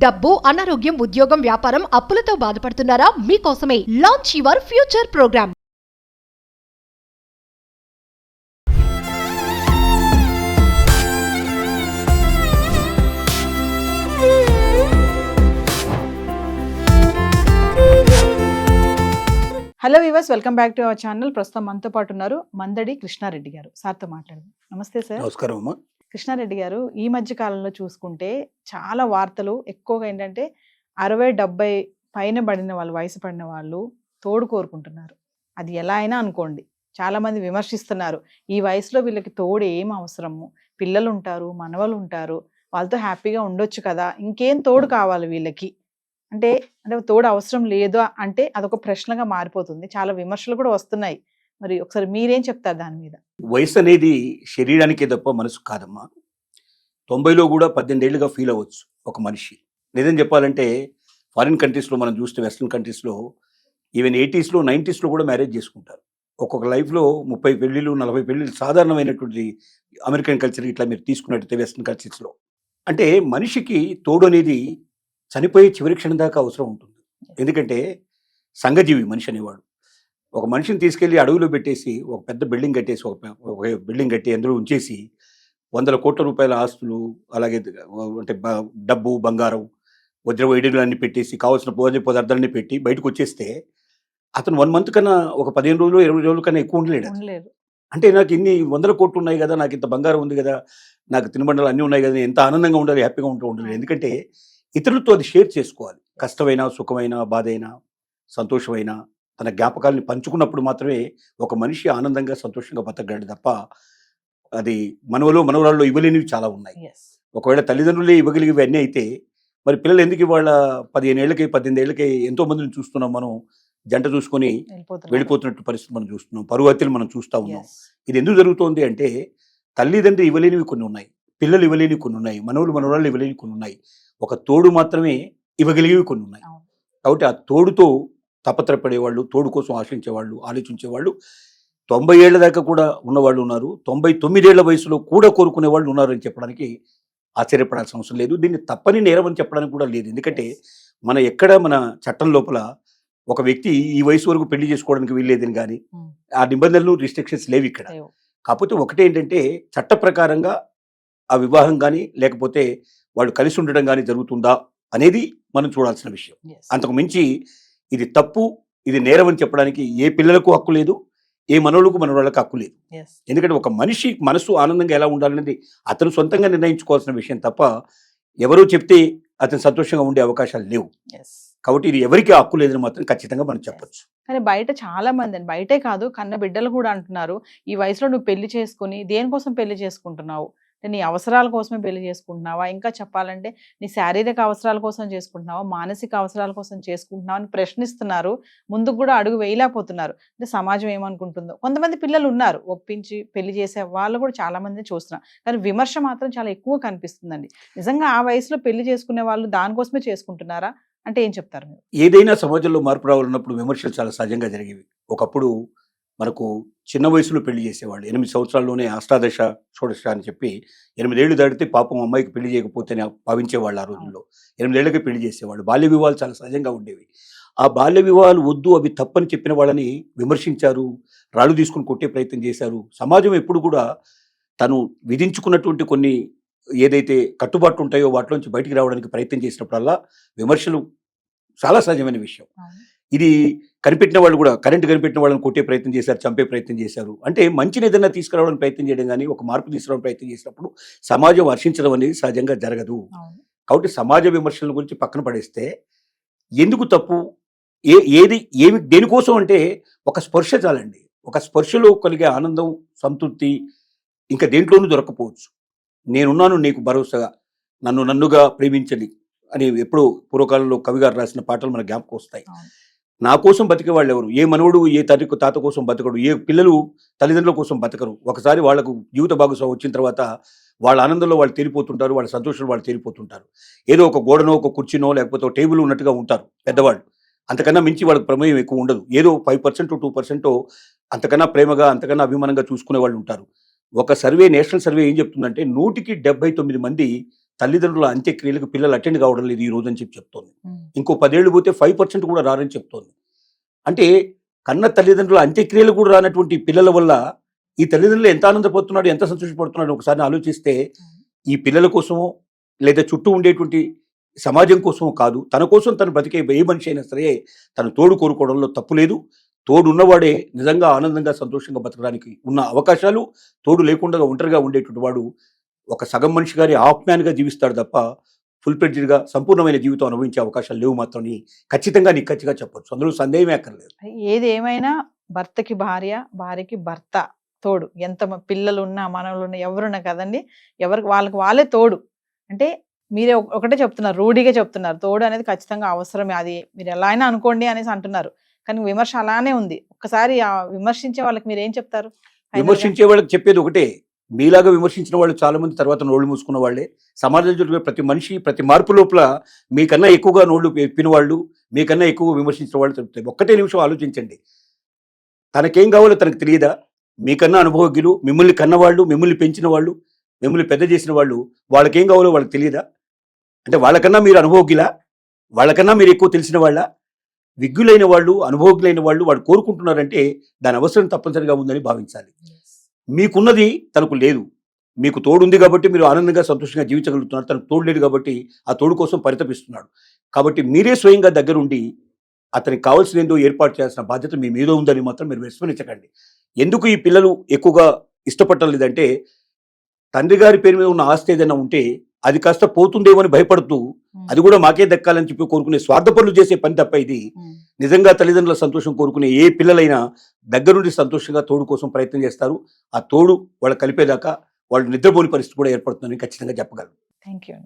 డబ్బు, అనారోగ్యం, ఉద్యోగం, వ్యాపారం, అప్పులతో బాధపడుతున్నారా? మీకోసమే launch your future programme. Hello viewers, welcome back to our channel. ప్రస్తుతం మనతో పాటు ఉన్నారు మందడి కృష్ణారెడ్డి గారు. సార్తో మాట్లాడదాం. నమస్తే సార్. నమస్కారం అమ్మా. కృష్ణారెడ్డి గారు, ఈ మధ్య కాలంలో చూసుకుంటే చాలా వార్తలు ఎక్కువగా ఏంటంటే 60-70 పైన పడిన వాళ్ళు, వయసు పడిన వాళ్ళు తోడు కోరుకుంటున్నారు. అది ఎలా అయినా అనుకోండి, చాలా మంది విమర్శిస్తున్నారు. ఈ వయసులో వీళ్ళకి తోడు ఏం అవసరము, పిల్లలు ఉంటారు, మనవలు ఉంటారు, వాళ్ళతో హ్యాపీగా ఉండొచ్చు కదా, ఇంకేం తోడు కావాలి వీళ్ళకి అంటే తోడు అవసరం లేదు అంటే అదొక ప్రశ్నగా మారిపోతుంది. చాలా విమర్శలు కూడా వస్తున్నాయి. మరి ఒకసారి మీరేం చెప్తారు దాని మీద? వయసు అనేది శరీరానికే తప్ప మనసు కాదమ్మా. 90లో కూడా 18 ఏళ్ళుగా ఫీల్ అవ్వచ్చు ఒక మనిషి. నిజం చెప్పాలంటే ఫారిన్ కంట్రీస్లో మనం చూస్తే, వెస్ట్రన్ కంట్రీస్లో ఈవెన్ 80స్లో 90స్లో కూడా మ్యారేజ్ చేసుకుంటారు. ఒక్కొక్క లైఫ్లో 30 పెళ్ళిళ్ళు 40 పెళ్ళిళ్ళు సాధారణమైనటువంటి అమెరికన్ కల్చర్ ఇట్లా మీరు తీసుకున్నట్టయితే వెస్ట్రన్ కల్చర్స్లో. అంటే మనిషికి తోడు అనేది చనిపోయే చివరి క్షణం దాకా అవసరం ఉంటుంది. ఎందుకంటే సంఘజీవి మనిషి అనేవాడు. ఒక మనిషిని తీసుకెళ్లి అడవిలో పెట్టేసి ఒక పెద్ద బిల్డింగ్ కట్టేసి ఒక బిల్డింగ్ కట్టి అందులో ఉంచేసి 100 కోట్ల రూపాయల ఆస్తులు, అలాగే అంటే డబ్బు, బంగారం, వజ్ర వైడూర్యాలన్నీ పెట్టేసి కావాల్సిన భోజన పదార్థాలన్నీ పెట్టి బయటకు వచ్చేస్తే అతను 1 మంత్ కన్నా, ఒక 15 రోజులు 20 రోజుల కన్నా ఎక్కువ ఉండలేడు. అంటే నాకు ఇన్ని 100 కోట్లు ఉన్నాయి కదా, నాకు ఇంత బంగారం ఉంది కదా, నాకు తినుబండలు అన్నీ ఉన్నాయి కదా, ఎంత ఆనందంగా ఉండాలి, హ్యాపీగా ఉండలేదు. ఎందుకంటే ఇతరులతో అది షేర్ చేసుకోవాలి. కష్టమైనా, సుఖమైనా, బాధ అయినా, సంతోషమైనా తన జ్ఞాపకాలని పంచుకున్నప్పుడు మాత్రమే ఒక మనిషి ఆనందంగా, సంతోషంగా బతకగలడు తప్ప అది మనవరాల్లో ఇవ్వలేనివి చాలా ఉన్నాయి. ఒకవేళ తల్లిదండ్రులే ఇవ్వగలిగేవి అన్నీ అయితే మరి పిల్లలు ఎందుకు ఇవాళ 15 ఏళ్ళకి 18 ఏళ్ళకి ఎంతో మందిని చూస్తున్నాం. మనం జంట చూసుకొని వెళ్ళిపోతున్నట్టు పరిస్థితి మనం చూస్తున్నాం. పరువు హత్యలు మనం చూస్తూ ఉన్నాం. ఇది ఎందుకు జరుగుతోంది అంటే తల్లిదండ్రి ఇవ్వలేనివి కొన్ని ఉన్నాయి, పిల్లలు ఇవ్వలేనివి కొన్ని ఉన్నాయి, మనవరాళ్ళు ఇవ్వలేనివి కొన్ని ఉన్నాయి, ఒక తోడు మాత్రమే ఇవ్వగలిగేవి కొన్ని ఉన్నాయి. కాబట్టి ఆ తోడుతో తపత్రపడేవాళ్ళు, తోడు కోసం ఆశించేవాళ్ళు, ఆలోచించేవాళ్ళు 90 ఏళ్ల దాకా కూడా ఉన్నవాళ్ళు ఉన్నారు, 99 ఏళ్ల వయసులో కూడా కోరుకునే వాళ్ళు ఉన్నారు అని చెప్పడానికి ఆశ్చర్యపడాల్సిన అవసరం లేదు. దీన్ని తప్పని నేరం అని చెప్పడానికి కూడా లేదు. ఎందుకంటే మన చట్టం లోపల ఒక వ్యక్తి ఈ వయసు వరకు పెళ్లి చేసుకోవడానికి వీల్లేదని కానీ ఆ నిబంధనలు, రిస్ట్రిక్షన్స్ లేవు ఇక్కడ. కాకపోతే ఒకటే ఏంటంటే చట్ట ప్రకారంగా ఆ వివాహం కానీ లేకపోతే వాళ్ళు కలిసి ఉండడం కానీ జరుగుతుందా అనేది మనం చూడాల్సిన విషయం. అంతకు మించి ఇది తప్పు, ఇది నేరం అని చెప్పడానికి ఏ పిల్లలకు హక్కు లేదు, ఏ మనవాళ్ళకు హక్కు లేదు. ఎందుకంటే ఒక మనిషి మనసు ఆనందంగా ఎలా ఉండాలనేది అతను సొంతంగా నిర్ణయించుకోవాల్సిన విషయం తప్ప ఎవరో చెప్తే అతను సంతోషంగా ఉండే అవకాశాలు లేవు. కాబట్టి ఇది ఎవరికి హక్కు లేదని మాత్రం ఖచ్చితంగా మనం చెప్పొచ్చు. కానీ బయట చాలా మంది, బయటే కాదు కన్న బిడ్డలు కూడా అంటున్నారు, ఈ వయసులో నువ్వు పెళ్లి చేసుకుని దేనికోసం పెళ్లి చేసుకుంటున్నావు, నీ అవసరాల కోసమే పెళ్లి చేసుకుంటున్నావా, ఇంకా చెప్పాలంటే నీ శారీరక అవసరాల కోసం చేసుకుంటున్నావా, మానసిక అవసరాల కోసం చేసుకుంటున్నావా అని ప్రశ్నిస్తున్నారు. ముందుకు కూడా అడుగు వేయలేకపోతున్నారు. అంటే సమాజం ఏమనుకుంటుందో. కొంతమంది పిల్లలు ఉన్నారు ఒప్పించి పెళ్లి చేసే వాళ్ళు కూడా చాలా మందిని చూస్తున్నారు. కానీ విమర్శ మాత్రం చాలా ఎక్కువ కనిపిస్తుందండి. నిజంగా ఆ వయసులో పెళ్లి చేసుకునే వాళ్ళు దానికోసమే చేసుకుంటున్నారా అంటే ఏం చెప్తారు మీరు? ఏదైనా సమాజంలో మార్పు రావాలన్నప్పుడు విమర్శలు చాలా సహజంగా జరిగేవి. ఒకప్పుడు మనకు చిన్న వయసులో పెళ్లి చేసేవాళ్ళు. 8 సంవత్సరాల్లోనే అష్టాదశ షోడశ అని చెప్పి 8 ఏళ్ళు దాటితే పాపం అమ్మాయికి పెళ్లి చేయకపోతేనే భావించేవాళ్ళు. ఆ రోజుల్లో 8 ఏళ్ళకి పెళ్లి చేసేవాళ్ళు. బాల్య వివాహాలు చాలా సహజంగా ఉండేవి. ఆ బాల్య వివాహాలు వద్దు, అవి తప్పని చెప్పిన వాళ్ళని విమర్శించారు, రాళ్ళు తీసుకుని కొట్టే ప్రయత్నం చేశారు. సమాజం ఎప్పుడు కూడా తను విధించుకున్నటువంటి కొన్ని ఏదైతే కట్టుబాట్లు ఉంటాయో వాటిలోంచి బయటికి రావడానికి ప్రయత్నం చేసినప్పుడల్లా విమర్శలు చాలా సహజమైన విషయం. ఇది కనిపెట్టిన వాళ్ళు కూడా, కరెంట్ కనిపెట్టిన వాళ్ళని కొట్టే ప్రయత్నం చేశారు, చంపే ప్రయత్నం చేశారు. అంటే మంచిని ఏదైనా తీసుకురావడానికి ప్రయత్నం చేయడం కానీ, ఒక మార్పు తీసుకురావడానికి ప్రయత్నం చేసినప్పుడు సమాజం హర్షించడం అనేది సహజంగా జరగదు. కాబట్టి సమాజ విమర్శల గురించి పక్కన పడేస్తే ఎందుకు తప్పు, ఏమి దేనికోసం అంటే ఒక స్పర్శ చాలండి. ఒక స్పర్శలో కలిగే ఆనందం, సంతృప్తి ఇంకా దేంట్లోనూ దొరకపోవచ్చు. నేనున్నాను నీకు భరోసాగా, నన్నుగా ప్రేమించని అని ఎప్పుడో పూర్వకాలంలో కవిగారు రాసిన పాటలు మన జ్ఞాపకం వస్తాయి. నా కోసం బతికే వాళ్ళు ఎవరు? ఏ మనవడు ఏ తాత కోసం బతకడు, ఏ పిల్లలు తల్లిదండ్రుల కోసం బతకరు. ఒకసారి వాళ్లకు జీవిత భాగస్వామి వచ్చిన తర్వాత వాళ్ళ ఆనందంలో వాళ్ళు తేలిపోతుంటారు, వాళ్ళ సంతోషంలో వాళ్ళు తేలిపోతుంటారు. ఏదో ఒక గోడనో, ఒక కుర్చీనో, లేకపోతే ఒక టేబుల్ ఉన్నట్టుగా ఉంటారు పెద్దవాళ్ళు. అంతకన్నా మించి వాళ్ళకి ప్రమేయం ఎక్కువ ఉండదు. ఏదో 5% 2% అంతకన్నా ప్రేమగా, అంతకన్నా అభిమానంగా చూసుకునే వాళ్ళు ఉంటారు. ఒక సర్వే, నేషనల్ సర్వే ఏం చెప్తుందంటే 100కి 79 మంది తల్లిదండ్రుల అంత్యక్రియలకు పిల్లలు అటెండ్ కావడం లేదు ఈ రోజు అని చెప్తోంది. ఇంకో 10 ఏళ్ళు పోతే 5% కూడా రారని చెప్తోంది. అంటే కన్న తల్లిదండ్రుల అంత్యక్రియలు కూడా రానటువంటి పిల్లల వల్ల ఈ తల్లిదండ్రులు ఎంత ఆనందపడుతున్నాడు, ఎంత సంతోషపడుతున్నాడు ఒకసారి ఆలోచిస్తే ఈ పిల్లల కోసమో లేదా చుట్టూ ఉండేటువంటి సమాజం కోసమో కాదు, తన కోసం తను బ్రతికే ఏ మనిషి అయినా సరే తను తోడు కోరుకోవడంలో తప్పు లేదు. తోడు ఉన్నవాడే నిజంగా ఆనందంగా సంతోషంగా బతకడానికి ఉన్న అవకాశాలు, తోడు లేకుండా ఒంటరిగా ఉండేటువంటి వాడు ఒక సగం మనిషి గారి హాఫ్ మ్యాన్గా జీవిస్తాడు తప్ప ఫుల్ ఫ్లెడ్జ్డ్గా సంపూర్ణమైన జీవితం అనుభవించే అవకాశాలు లేవు మాత్రం ఖచ్చితంగా నిక్కచ్చిగా చెప్పొచ్చు. అందులో సందేహమే అక్కర్లేదు. ఏది ఏమైనా భర్తకి భార్య, భార్యకి భర్త తోడు. ఎంత పిల్లలు ఉన్నా మనవలు ఉన్నా ఎవరున్నా కదండి, ఎవరికి వాళ్ళే తోడు. అంటే మీరే ఒకటే చెప్తున్నారు, రూఢిగా చెప్తున్నారు, తోడు అనేది ఖచ్చితంగా అవసరమే, అది మీరు ఎలా అయినా అనుకోండి అనేసి అంటున్నారు. కానీ విమర్శ అలానే ఉంది. ఒక్కసారి ఆ విమర్శించే వాళ్ళకి మీరు ఏం చెప్తారు? విమర్శించే వాళ్ళకి చెప్పేది ఒకటే, మీలాగా విమర్శించిన వాళ్ళు చాలా మంది తర్వాత నోళ్లు మూసుకున్న వాళ్ళే. సమాజంలో జరిగే ప్రతి మనిషి ప్రతి మార్పు లోపల మీకన్నా ఎక్కువగా నోళ్లు ఎప్పిన వాళ్ళు, మీకన్నా ఎక్కువ విమర్శించిన వాళ్ళు చెప్తాయి. ఒక్కటే నిమిషం ఆలోచించండి, తనకేం కావాలో తనకు తెలియదా? మీకన్నా అనుభవజ్ఞులు, మిమ్మల్ని కన్నవాళ్ళు, మిమ్మల్ని పెంచిన వాళ్ళు, మిమ్మల్ని పెద్ద చేసిన వాళ్ళు, వాళ్ళకేం కావాలో వాళ్ళకి తెలియదా? అంటే వాళ్ళకన్నా మీరు అనుభవజ్ఞులా? వాళ్ళకన్నా మీరు ఎక్కువ తెలిసిన వాళ్ళ? విజ్ఞులైన వాళ్ళు, అనుభవజ్ఞులైన వాళ్ళు వాడు కోరుకుంటున్నారంటే దాని అవసరం తప్పనిసరిగా ఉందని భావించాలి. మీకున్నది తనకు లేదు, మీకు తోడు ఉంది కాబట్టి మీరు ఆనందంగా సంతోషంగా జీవించగలుగుతున్నారు. తనకు తోడు లేదు కాబట్టి ఆ తోడు కోసం పరితపిస్తున్నాడు. కాబట్టి మీరే స్వయంగా దగ్గరుండి అతనికి కావాల్సిన ఏందో ఏర్పాటు చేయాల్సిన బాధ్యత మీ మీద ఉందని మాత్రం మీరు విస్మరించకండి. ఎందుకు ఈ పిల్లలు ఎక్కువగా ఇష్టపడటం లేదంటే, తండ్రి గారి పేరు మీద ఉన్న ఆస్తి ఏదైనా ఉంటే అది కాస్త పోతుందేమో అని భయపడుతూ అది కూడా మాకే దక్కాలని చెప్పి కోరుకునే స్వార్థపరులు చేసే పని తప్ప ఇది నిజంగా తల్లిదండ్రుల సంతోషం కోరుకునే ఏ పిల్లలైనా దగ్గరుండి సంతోషంగా తోడు కోసం ప్రయత్నం చేస్తారు. ఆ తోడు వాళ్ళు కలిపేదాకా వాళ్ళు నిద్రపోని పరిస్థితి కూడా ఏర్పడుతుందని ఖచ్చితంగా చెప్పగలరు. Thank you.